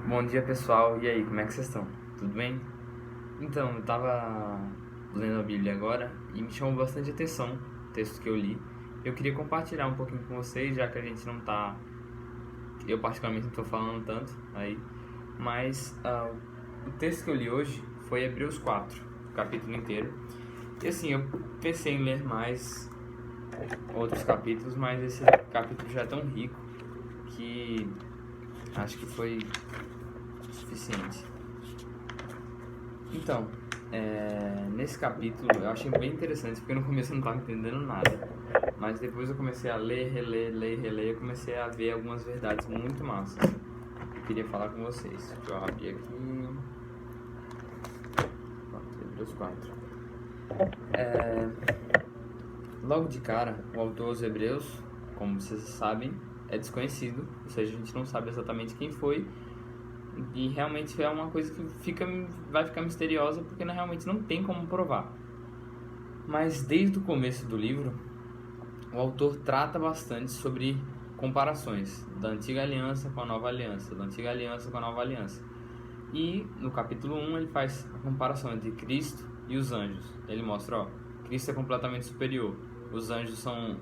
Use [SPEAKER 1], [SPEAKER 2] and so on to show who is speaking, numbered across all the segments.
[SPEAKER 1] Bom dia, pessoal. E aí, como é que vocês estão? Tudo bem? Então, eu tava lendo a Bíblia agora e me chamou bastante atenção o texto que eu li. Eu queria compartilhar um pouquinho com vocês, já que a gente não tá... Eu particularmente não tô falando tanto aí, mas o texto que eu li hoje foi Hebreus 4, o capítulo inteiro. E assim, eu pensei em ler mais outros capítulos, mas esse capítulo já é tão rico que acho que foi suficiente. Então, nesse capítulo eu achei bem interessante, porque no começo eu não estava entendendo nada. Mas depois eu comecei a ler, reler, eu comecei a ver algumas verdades muito massas. Eu queria falar com vocês. Deixa eu abrir aqui. Hebreus 4. Logo de cara, o autor dos Hebreus, como vocês sabem, é desconhecido. Ou seja, a gente não sabe exatamente quem foi. E realmente é uma coisa que vai ficar misteriosa, porque realmente não tem como provar. Mas desde o começo do livro, o autor trata bastante sobre comparações da antiga aliança com a nova aliança, da antiga aliança com a nova aliança. E no capítulo 1 ele faz a comparação entre Cristo e os anjos. Ele mostra, Cristo é completamente superior. Os anjos são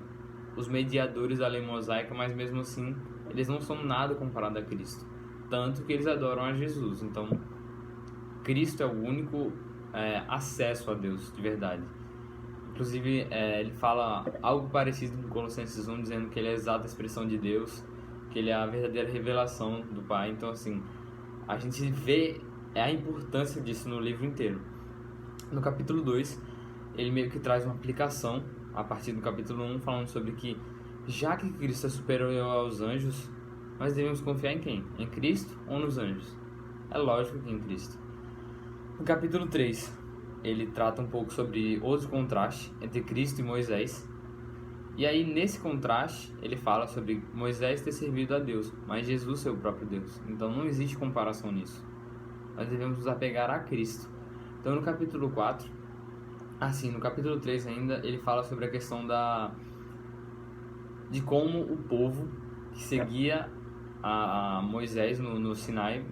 [SPEAKER 1] os mediadores da lei mosaica, mas mesmo assim eles não são nada comparado a Cristo. Tanto que eles adoram a Jesus. Então, Cristo é o único acesso a Deus de verdade. Inclusive, ele fala algo parecido no Colossenses 1, dizendo que ele é a exata expressão de Deus, que ele é a verdadeira revelação do Pai. Então, assim, a gente vê a importância disso no livro inteiro. No capítulo 2, ele meio que traz uma aplicação, a partir do capítulo 1, falando sobre que, já que Cristo é superior aos anjos, nós devemos confiar em quem? Em Cristo ou nos anjos? É lógico que em Cristo. No capítulo 3, ele trata um pouco sobre outro contraste entre Cristo e Moisés. E aí, nesse contraste, ele fala sobre Moisés ter servido a Deus, mas Jesus ser o próprio Deus. Então, não existe comparação nisso. Nós devemos nos apegar a Cristo. Então, no capítulo 4, no capítulo 3 ainda, ele fala sobre a questão de como o povo que seguia a Moisés no Sinai,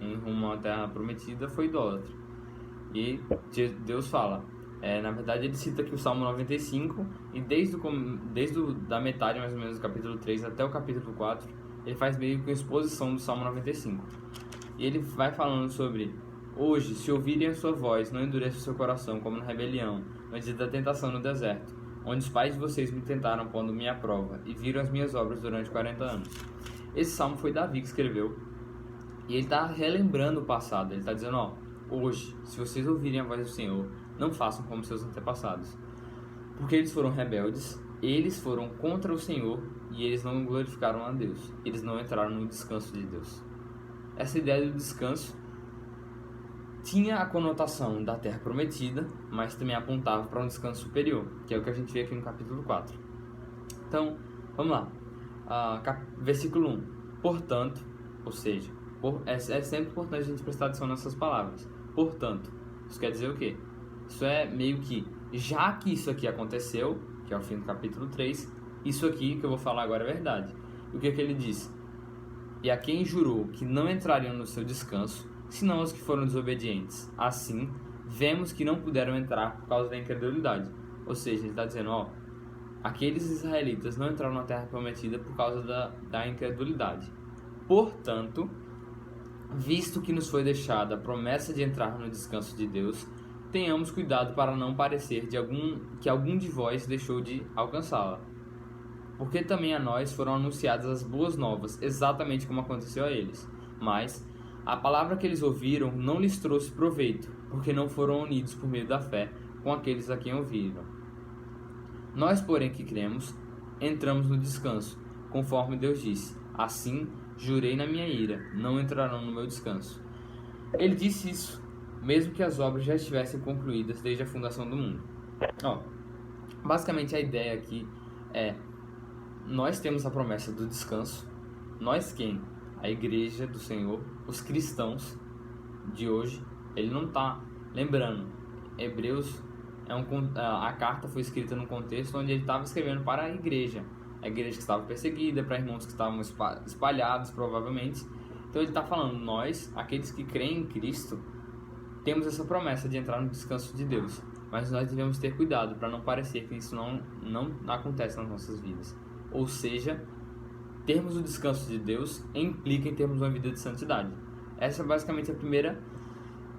[SPEAKER 1] em rumo à terra prometida, foi idólatra. E Deus fala, na verdade ele cita aqui o Salmo 95, e desde da metade mais ou menos do capítulo 3 até o capítulo 4, ele faz meio que uma exposição do Salmo 95. E ele vai falando sobre: hoje, se ouvirem a sua voz, não endureça o seu coração como na rebelião, no dia da tentação no deserto, onde os pais de vocês me tentaram pondo-me à prova, e viram as minhas obras durante 40 anos. Esse salmo foi Davi que escreveu, e ele está relembrando o passado. Ele está dizendo, hoje, se vocês ouvirem a voz do Senhor, não façam como seus antepassados, porque eles foram rebeldes, eles foram contra o Senhor, e eles não glorificaram a Deus, eles não entraram no descanso de Deus. Essa ideia do descanso tinha a conotação da terra prometida, mas também apontava para um descanso superior, que é o que a gente vê aqui no capítulo 4. Então, vamos lá. Versículo 1. Portanto, ou seja, é sempre importante a gente prestar atenção nessas palavras. Portanto, isso quer dizer o quê? Isso é meio que, já que isso aqui aconteceu, que é o fim do capítulo 3, isso aqui que eu vou falar agora é verdade. O que é que ele diz? E a quem jurou que não entrariam no seu descanso, senão os que foram desobedientes. Assim, vemos que não puderam entrar por causa da incredulidade. Ou seja, ele está dizendo, aqueles israelitas não entraram na terra prometida por causa da incredulidade. Portanto, visto que nos foi deixada a promessa de entrar no descanso de Deus, tenhamos cuidado para não parecer que algum de vós deixou de alcançá-la. Porque também a nós foram anunciadas as boas novas, exatamente como aconteceu a eles. Mas a palavra que eles ouviram não lhes trouxe proveito, porque não foram unidos por meio da fé com aqueles a quem ouviram. Nós, porém, que cremos, entramos no descanso, conforme Deus disse: assim, jurei na minha ira, não entrarão no meu descanso. Ele disse isso, mesmo que as obras já estivessem concluídas desde a fundação do mundo. Basicamente a ideia aqui é: nós temos a promessa do descanso. Nós quem? A igreja do Senhor, os cristãos de hoje. Ele não está lembrando. Hebreus a carta foi escrita num contexto onde ele estava escrevendo para a igreja que estava perseguida, para irmãos que estavam espalhados provavelmente. Então Então ele está falando, nós, aqueles que creem em Cristo, temos essa promessa de entrar no descanso de Deus. Mas nós devemos ter cuidado para não parecer que isso não acontece nas nossas vidas. Ou seja, termos o descanso de Deus implica em termos uma vida de santidade. Essa é basicamente a primeira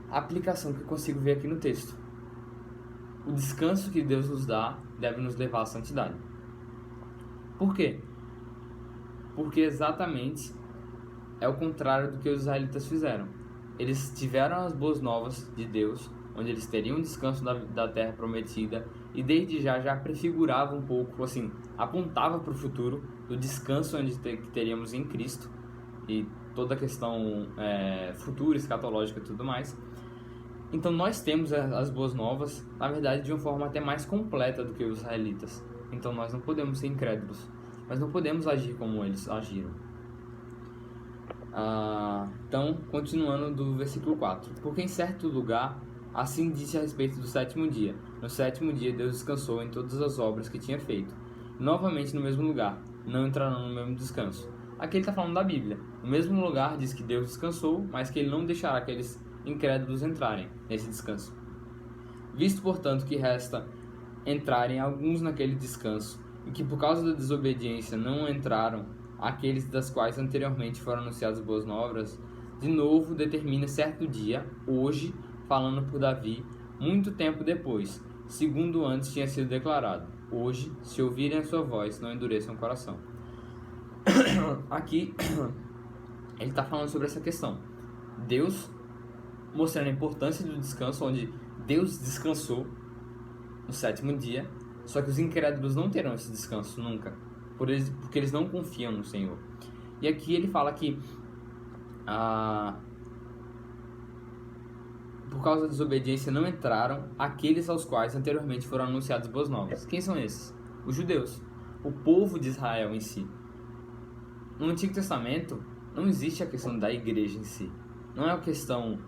[SPEAKER 1] aplicação que eu consigo ver aqui no texto. O descanso que Deus nos dá deve nos levar à santidade. Por quê? Porque exatamente é o contrário do que os israelitas fizeram. Eles tiveram as boas novas de Deus, onde eles teriam descanso da terra prometida, e desde já prefigurava um pouco, assim, apontava para o futuro do descanso que teríamos em Cristo, e toda a questão futura, escatológica e tudo mais. Então nós temos as boas novas, na verdade, de uma forma até mais completa do que os israelitas. Então nós não podemos ser incrédulos, nós não podemos agir como eles agiram. Então, continuando do versículo 4. Porque em certo lugar, assim disse a respeito do sétimo dia. No sétimo dia, Deus descansou em todas as obras que tinha feito. Novamente no mesmo lugar, não entrarão no mesmo descanso. Aqui ele está falando da Bíblia. No mesmo lugar diz que Deus descansou, mas que ele não deixará aqueles incrédulos entrarem nesse descanso. Visto, portanto, que resta entrarem alguns naquele descanso, e que por causa da desobediência não entraram aqueles das quais anteriormente foram anunciadas boas novas, de novo determina certo dia, hoje, falando por Davi, muito tempo depois, segundo antes tinha sido declarado. Hoje, se ouvirem a sua voz, não endureçam o coração. Aqui, ele está falando sobre essa questão. Deus mostrando a importância do descanso, onde Deus descansou no sétimo dia, só que os incrédulos não terão esse descanso nunca, porque eles não confiam no Senhor. E aqui ele fala que por causa da desobediência não entraram aqueles aos quais anteriormente foram anunciadas boas novas. Quem são esses? Os judeus, o povo de Israel em si. No Antigo Testamento não existe a questão da igreja em si, não é uma questão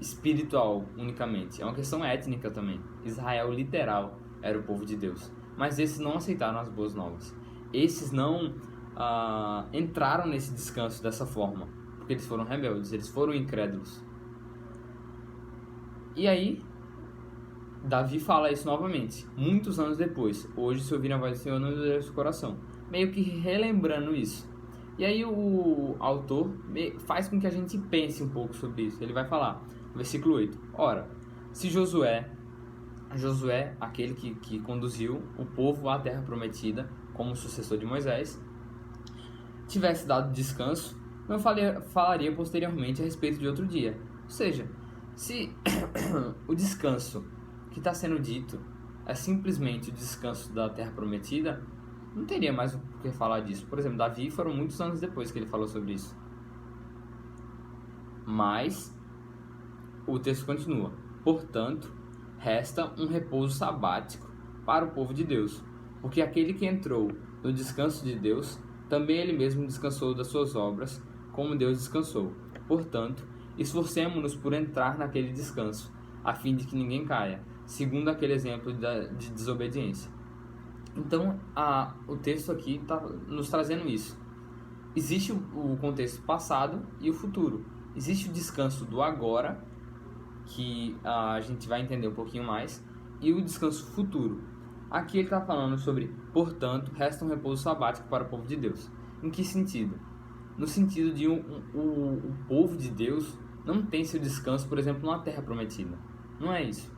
[SPEAKER 1] espiritual unicamente, é uma questão étnica também. Israel literal era o povo de Deus, mas esses não aceitaram as boas novas. Esses não entraram nesse descanso dessa forma, porque eles foram rebeldes, eles foram incrédulos. E aí, Davi fala isso novamente, muitos anos depois. Hoje, se ouvirem a voz do Senhor, não endureça o coração. Meio que relembrando isso. E aí o autor faz com que a gente pense um pouco sobre isso. Ele vai falar, versículo 8. Ora, se Josué, aquele que conduziu o povo à terra prometida, como sucessor de Moisés, tivesse dado descanso, não falaria posteriormente a respeito de outro dia. Ou seja, se o descanso que está sendo dito é simplesmente o descanso da terra prometida, não teria mais o que falar disso. Por exemplo, Davi foram muitos anos depois que ele falou sobre isso. Mas o texto continua. Portanto, resta um repouso sabático para o povo de Deus, porque aquele que entrou no descanso de Deus, também ele mesmo descansou das suas obras, como Deus descansou. Portanto, esforcemo-nos por entrar naquele descanso, a fim de que ninguém caia, segundo aquele exemplo de desobediência. Então, o texto aqui está nos trazendo isso. Existe o contexto passado e o futuro. Existe o descanso do agora, que a gente vai entender um pouquinho mais, e o descanso futuro. Aqui ele está falando sobre, portanto, resta um repouso sabático para o povo de Deus. Em que sentido? No sentido de o povo de Deus não tem seu descanso, por exemplo, numa terra prometida. Não é isso.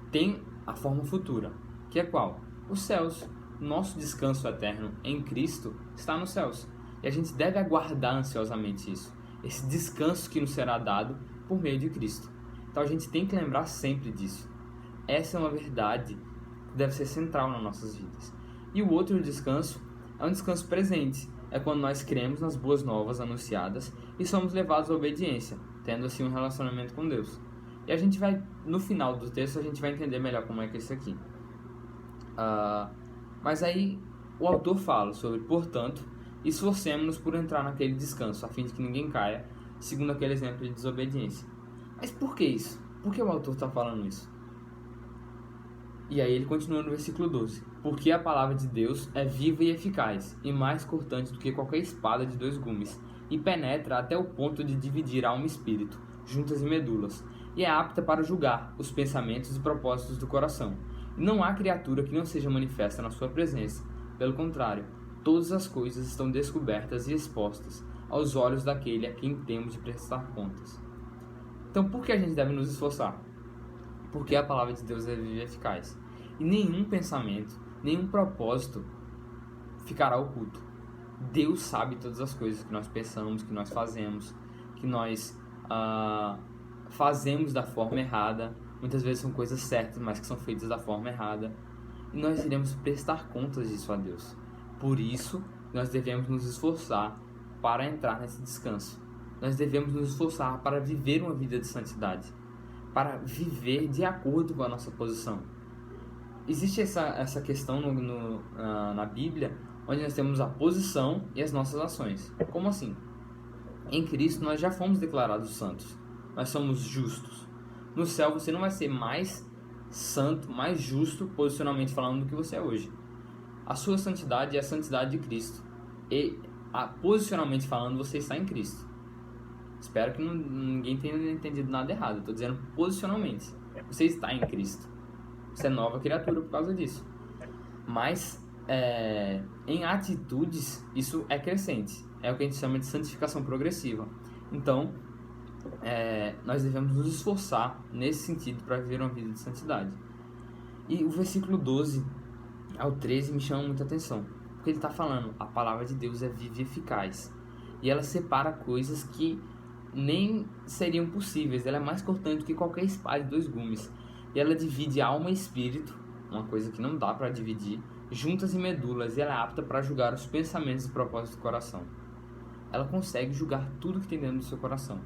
[SPEAKER 1] Tem a forma futura, que é qual? Os céus. Nosso descanso eterno em Cristo está nos céus. E a gente deve aguardar ansiosamente isso. Esse descanso que nos será dado por meio de Cristo. Então a gente tem que lembrar sempre disso. Essa é uma verdade que deve ser central nas nossas vidas. E o outro descanso é um descanso presente. É quando nós cremos nas boas novas anunciadas e somos levados à obediência, tendo assim um relacionamento com Deus. E a gente vai, no final do texto, a gente vai entender melhor como é que é isso aqui. Mas aí o autor fala sobre, portanto, esforcemo-nos por entrar naquele descanso, a fim de que ninguém caia, segundo aquele exemplo de desobediência. Mas por que isso? Por que o autor está falando isso? E aí ele continua no versículo 12. Porque a palavra de Deus é viva e eficaz, e mais cortante do que qualquer espada de 2 gumes, e penetra até o ponto de dividir alma e espírito, juntas e medulas, e é apta para julgar os pensamentos e propósitos do coração. E não há criatura que não seja manifesta na sua presença. Pelo contrário, todas as coisas estão descobertas e expostas aos olhos daquele a quem temos de prestar contas. Então, por que a gente deve nos esforçar? Porque a palavra de Deus é viva e eficaz. E nenhum pensamento, nenhum propósito ficará oculto. Deus sabe todas as coisas que nós pensamos, que nós fazemos, que nós fazemos da forma errada. Muitas vezes são coisas certas, mas que são feitas da forma errada. E nós iremos prestar contas disso a Deus. Por isso, nós devemos nos esforçar para entrar nesse descanso. Nós devemos nos esforçar para viver uma vida de santidade, para viver de acordo com a nossa posição. Existe essa questão na Bíblia, onde nós temos a posição e as nossas ações. Como assim? Em Cristo nós já fomos declarados santos. Nós somos justos. No céu você não vai ser mais santo, mais justo, posicionalmente falando, do que você é hoje. A sua santidade é a santidade de Cristo. E, posicionalmente falando, você está em Cristo. Espero que ninguém tenha entendido nada errado. Estou dizendo posicionalmente. Você está em Cristo. Você é nova criatura por causa disso. Mas, em atitudes, isso é crescente. É o que a gente chama de santificação progressiva. Então, nós devemos nos esforçar nesse sentido para viver uma vida de santidade. E o versículo 12 ao 13 me chama muita atenção. Porque ele está falando, a palavra de Deus é viva e eficaz. E ela separa coisas que nem seriam possíveis. Ela é mais cortante do que qualquer espada de 2 gumes. E ela divide alma e espírito, uma coisa que não dá para dividir, juntas e medulas. E ela é apta para julgar os pensamentos e propósitos do coração. Ela consegue julgar tudo que tem dentro do seu coração.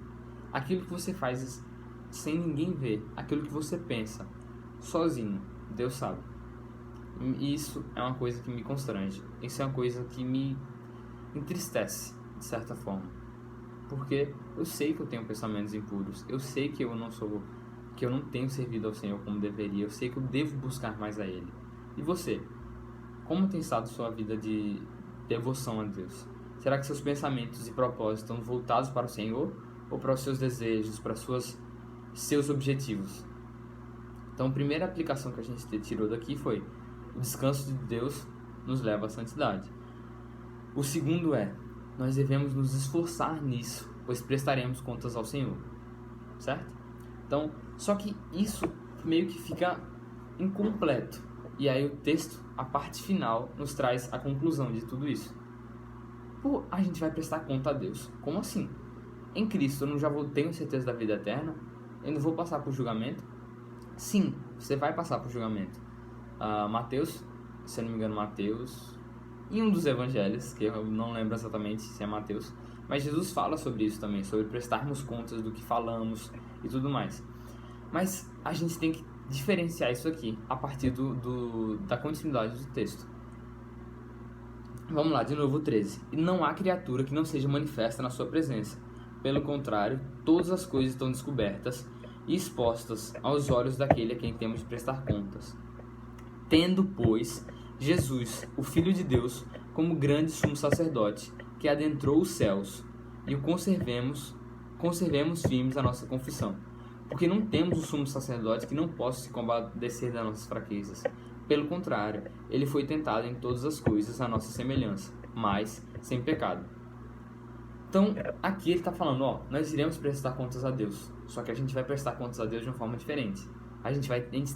[SPEAKER 1] Aquilo que você faz sem ninguém ver, aquilo que você pensa sozinho, Deus sabe. E isso é uma coisa que me constrange. Isso é uma coisa que me entristece, de certa forma. Porque eu sei que eu tenho pensamentos impuros. Eu sei que eu não tenho servido ao Senhor como deveria. Eu sei que eu devo buscar mais a Ele. E você? Como tem estado sua vida de devoção a Deus? Será que seus pensamentos e propósitos estão voltados para o Senhor? Ou para os seus desejos, para seus objetivos? Então, a primeira aplicação que a gente tirou daqui foi: o descanso de Deus nos leva à santidade. O segundo nós devemos nos esforçar nisso, pois prestaremos contas ao Senhor. Certo? Então, só que isso meio que fica incompleto. E aí o texto, a parte final, nos traz a conclusão de tudo isso. Pô, a gente vai prestar conta a Deus. Como assim? Em Cristo eu não já tenho certeza da vida eterna? Eu não vou passar por julgamento? Sim, você vai passar por julgamento. Mateus, se eu não me engano, Mateus, em um dos evangelhos, que eu não lembro exatamente se é Mateus, mas Jesus fala sobre isso também, sobre prestarmos contas do que falamos e tudo mais. Mas a gente tem que diferenciar isso aqui a partir da continuidade do texto. Vamos lá, de novo o 13. E não há criatura que não seja manifesta na sua presença. Pelo contrário, todas as coisas estão descobertas e expostas aos olhos daquele a quem temos de prestar contas. Tendo, pois, Jesus, o Filho de Deus, como grande sumo sacerdote, que adentrou os céus, e o conservemos firmes a nossa confissão. Porque não temos um sumo sacerdote que não possa se compadecer das nossas fraquezas. Pelo contrário, ele foi tentado em todas as coisas à nossa semelhança, mas sem pecado. Então, aqui ele está falando, nós iremos prestar contas a Deus. Só que a gente vai prestar contas a Deus de uma forma diferente. A gente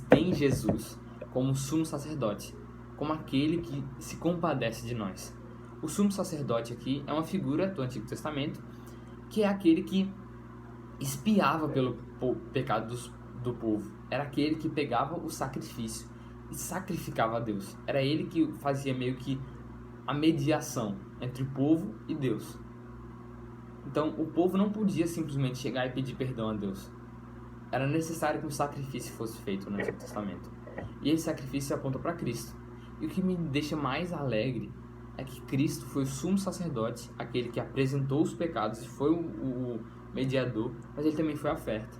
[SPEAKER 1] tem Jesus como sumo sacerdote, como aquele que se compadece de nós. O sumo sacerdote aqui é uma figura do Antigo Testamento, que é aquele que expiava pelo pecado do povo. Era aquele que pegava o sacrifício e sacrificava a Deus. Era ele que fazia meio que a mediação entre o povo e Deus. Então, o povo não podia simplesmente chegar e pedir perdão a Deus. Era necessário que um sacrifício fosse feito no Antigo Testamento. E esse sacrifício aponta para Cristo. E o que me deixa mais alegre é que Cristo foi o sumo sacerdote, aquele que apresentou os pecados e foi o mediador, mas ele também foi a oferta.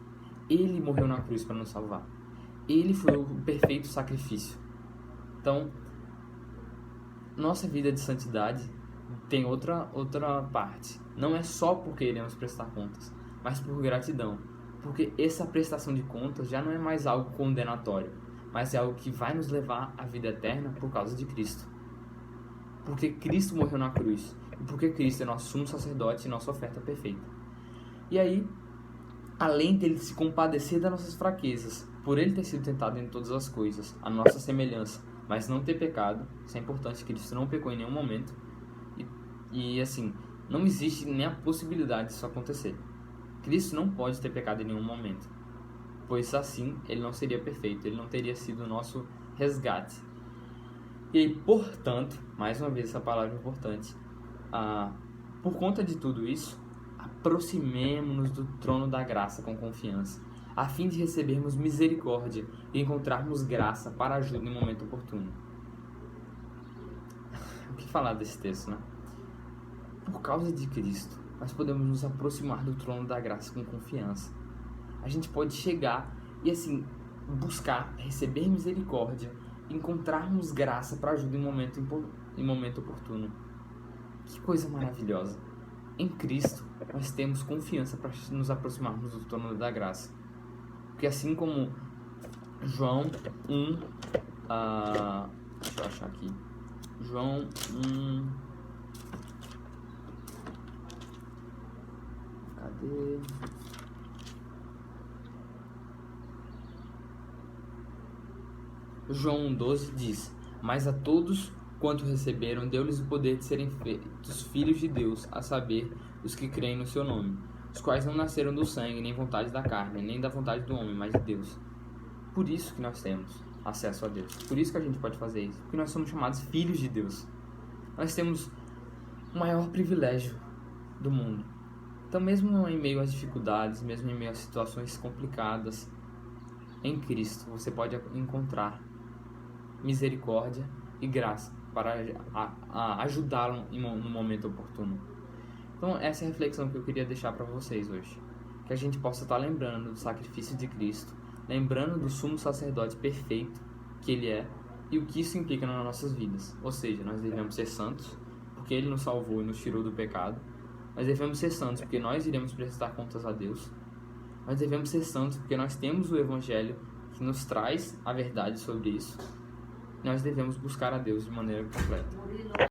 [SPEAKER 1] Ele morreu na cruz para nos salvar. ele foi o perfeito sacrifício. Então, nossa vida de santidade tem outra parte. Não é só porque iremos prestar contas, mas por gratidão. Porque essa prestação de contas já não é mais algo condenatório, mas é algo que vai nos levar à vida eterna por causa de Cristo. Porque Cristo morreu na cruz. E porque Cristo é nosso sumo sacerdote e nossa oferta perfeita. E aí, além dele se compadecer das nossas fraquezas, por ele ter sido tentado em todas as coisas, a nossa semelhança, mas não ter pecado, isso é importante, Cristo não pecou em nenhum momento. E assim, não existe nem a possibilidade disso acontecer. Cristo não pode ter pecado em nenhum momento, pois assim ele não seria perfeito, ele não teria sido o nosso resgate. E aí, portanto, mais uma vez essa palavra é importante, por conta de tudo isso, aproximemo-nos do trono da graça com confiança, a fim de recebermos misericórdia e encontrarmos graça para ajuda em momento oportuno. O que falar desse texto, né? Por causa de Cristo, nós podemos nos aproximar do trono da graça com confiança. A gente pode chegar e assim, buscar, receber misericórdia, encontrarmos graça para ajuda em momento oportuno. Que coisa maravilhosa! Em Cristo, nós temos confiança para nos aproximarmos do trono da graça. Porque assim como João 1, deixa eu achar aqui, João 1, cadê? João 1,12 diz: mas a todos quanto receberam, deu-lhes o poder de serem feitos filhos de Deus, a saber, os que creem no seu nome, os quais não nasceram do sangue, nem vontade da carne, nem da vontade do homem, mas de Deus. Por isso que nós temos acesso a Deus. Por isso que a gente pode fazer isso. Porque nós somos chamados filhos de Deus. Nós temos o maior privilégio do mundo. Então, mesmo em meio às dificuldades, mesmo em meio às situações complicadas, em Cristo você pode encontrar misericórdia e graça para ajudá-lo no momento oportuno. Então, essa é a reflexão que eu queria deixar para vocês hoje. Que a gente possa estar lembrando do sacrifício de Cristo, lembrando do sumo sacerdote perfeito que Ele é e o que isso implica nas nossas vidas. Ou seja, nós devemos ser santos, porque Ele nos salvou e nos tirou do pecado. Nós devemos ser santos, porque nós iremos prestar contas a Deus. Nós devemos ser santos, porque nós temos o Evangelho que nos traz a verdade sobre isso. Nós devemos buscar a Deus de maneira completa.